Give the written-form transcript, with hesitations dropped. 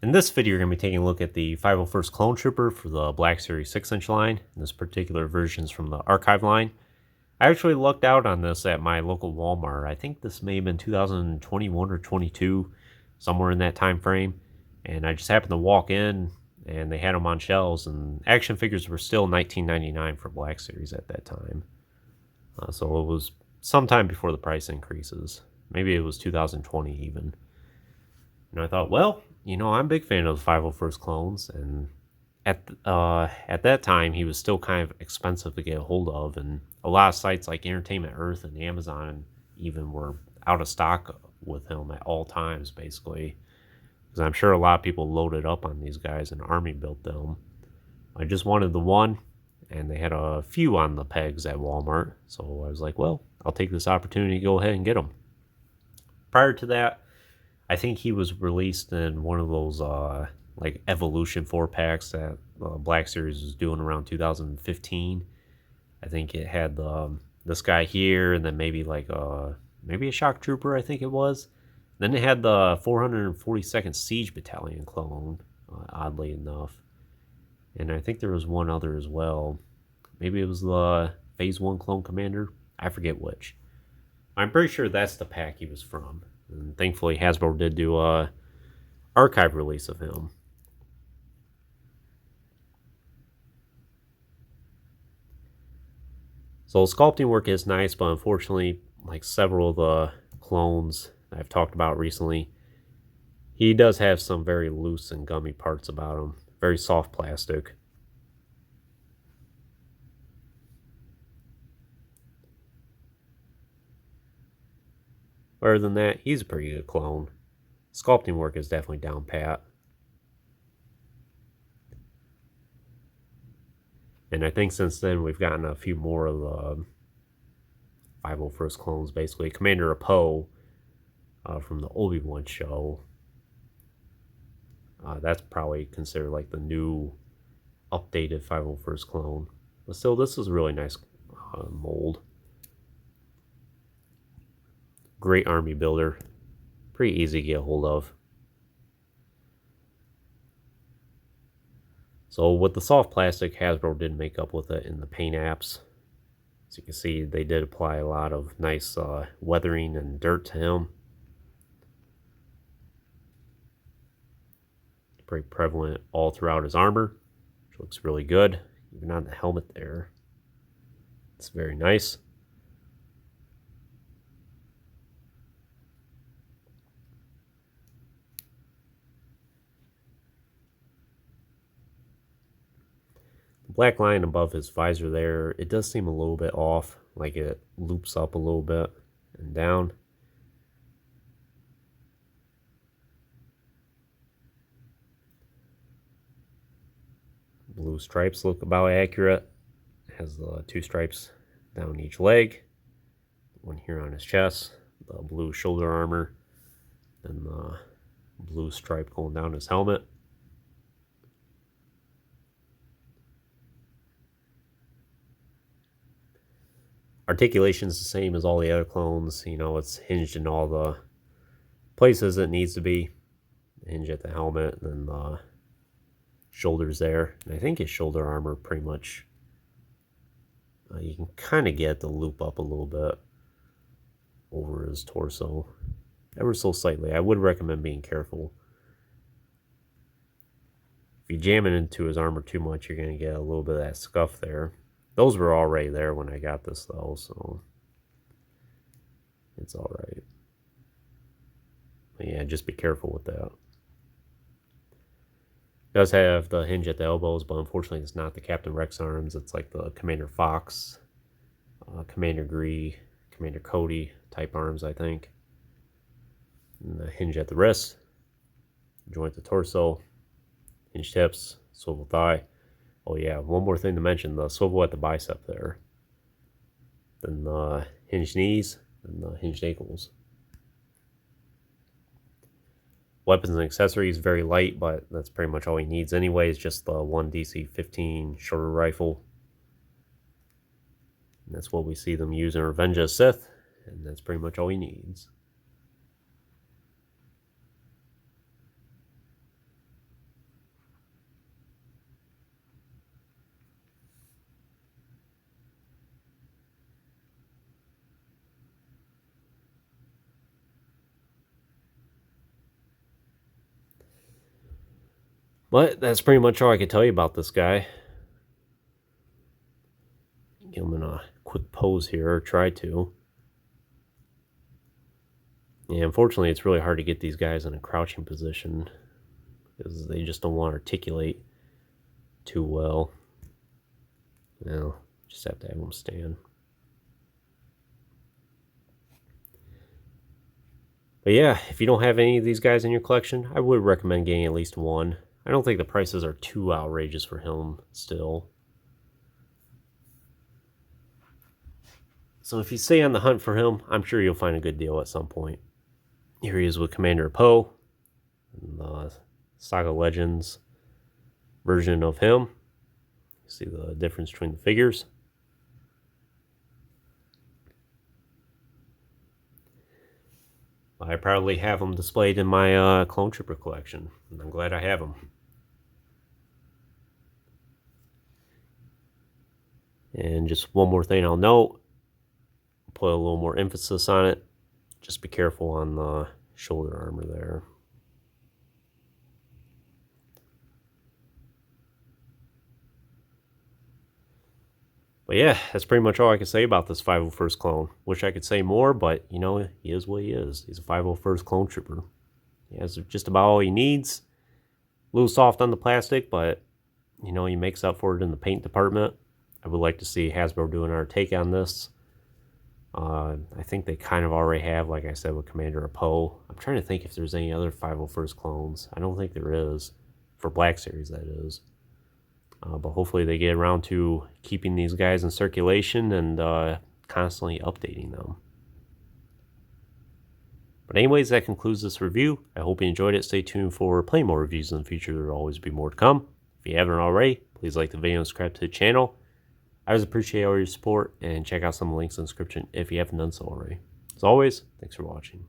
In this video, you're going to be taking a look at the 501st Clone Trooper for the Black Series 6-inch line. And this particular version is from the Archive line. I actually lucked out on this at my local Walmart. I think this may have been 2021 or 22, somewhere in that time frame. And I just happened to walk in, and they had them on shelves, and action figures were still $19.99 for Black Series at that time. So it was sometime before the price increases. Maybe it was 2020 even. And I thought, well, you know, I'm a big fan of the 501st clones, and at that time, he was still kind of expensive to get a hold of, and a lot of sites like Entertainment Earth and Amazon even were out of stock with him at all times, basically. Because I'm sure a lot of people loaded up on these guys and army built them. I just wanted the one, and they had a few on the pegs at Walmart, so I was like, well, I'll take this opportunity to go ahead and get them. Prior to that, I think he was released in one of those like Evolution 4-packs that Black Series was doing around 2015. I think it had this guy here, and then maybe like maybe a Shock Trooper, I think it was. Then it had the 442nd Siege Battalion clone, oddly enough. And I think there was one other as well. Maybe it was the Phase 1 Clone Commander. I forget which. I'm pretty sure that's the pack he was from. And thankfully, Hasbro did do a archive release of him. So sculpting work is nice, but unfortunately, like several of the clones I've talked about recently, he does have some very loose and gummy parts about him. Very soft plastic. Other than that, he's a pretty good clone. Sculpting work is definitely down pat. And I think since then we've gotten a few more of the 501st clones, basically. Commander Poe from the Obi-Wan show. That's probably considered like the new updated 501st clone. But still, this is a really nice mold. Great army builder. Pretty easy to get a hold of. So with the soft plastic, Hasbro did make up with it in the paint apps. As you can see, they did apply a lot of nice weathering and dirt to him. Pretty prevalent all throughout his armor, which looks really good. Even on the helmet there. It's very nice. The black line above his visor there, it does seem a little bit off, like it loops up a little bit and down. Blue stripes look about accurate. Has the two stripes down each leg. One here on his chest. The blue shoulder armor. And the blue stripe going down his helmet. Articulation is the same as all the other clones. You know, it's hinged in all the places it needs to be. Hinge at the helmet, and then the shoulders there. And I think his shoulder armor pretty much, you can kind of get the loop up a little bit over his torso. Ever so slightly. I would recommend being careful. If you jam it into his armor too much, you're going to get a little bit of that scuff there. Those were already there when I got this, though, so it's alright. Yeah, just be careful with that. It does have the hinge at the elbows, but unfortunately it's not the Captain Rex arms. It's like the Commander Fox, Commander Gree, Commander Cody type arms, I think. And the hinge at the wrist, joint the torso, hinge tips, swivel thigh. Oh yeah, one more thing to mention, the swivel at the bicep there. Then the hinged knees and the hinged ankles. Weapons and accessories, very light, but that's pretty much all he needs anyway. It's just the one DC-15 shorter rifle. And that's what we see them use in Revenge of the Sith, and that's pretty much all he needs. But that's pretty much all I can tell you about this guy. Get him in a quick pose here, or try to. Yeah, unfortunately, it's really hard to get these guys in a crouching position because they just don't want to articulate too well. Now, just have to have them stand. But yeah, if you don't have any of these guys in your collection, I would recommend getting at least one. I don't think the prices are too outrageous for him still. So if you stay on the hunt for him, I'm sure you'll find a good deal at some point. Here he is with Commander Poe, and the Saga Legends version of him. You see the difference between the figures. I proudly have them displayed in my Clone Trooper collection, and I'm glad I have them. And just one more thing I'll note, put a little more emphasis on it. Just be careful on the shoulder armor there. But yeah, that's pretty much all I can say about this 501st clone. Wish I could say more, but you know, he is what he is. He's a 501st clone trooper. He has just about all he needs. A little soft on the plastic, but you know, he makes up for it in the paint department. I would like to see Hasbro doing our take on this. I think they kind of already have, like I said, with Commander Poe. I'm trying to think if there's any other 501st clones. I don't think there is. For Black Series, that is. But hopefully they get around to keeping these guys in circulation and constantly updating them. But anyways, that concludes this review. I hope you enjoyed it. Stay tuned for plenty more reviews in the future. There will always be more to come. If you haven't already, please like the video and subscribe to the channel. I always appreciate all your support, and check out some links in the description if you haven't done so already. As always, thanks for watching.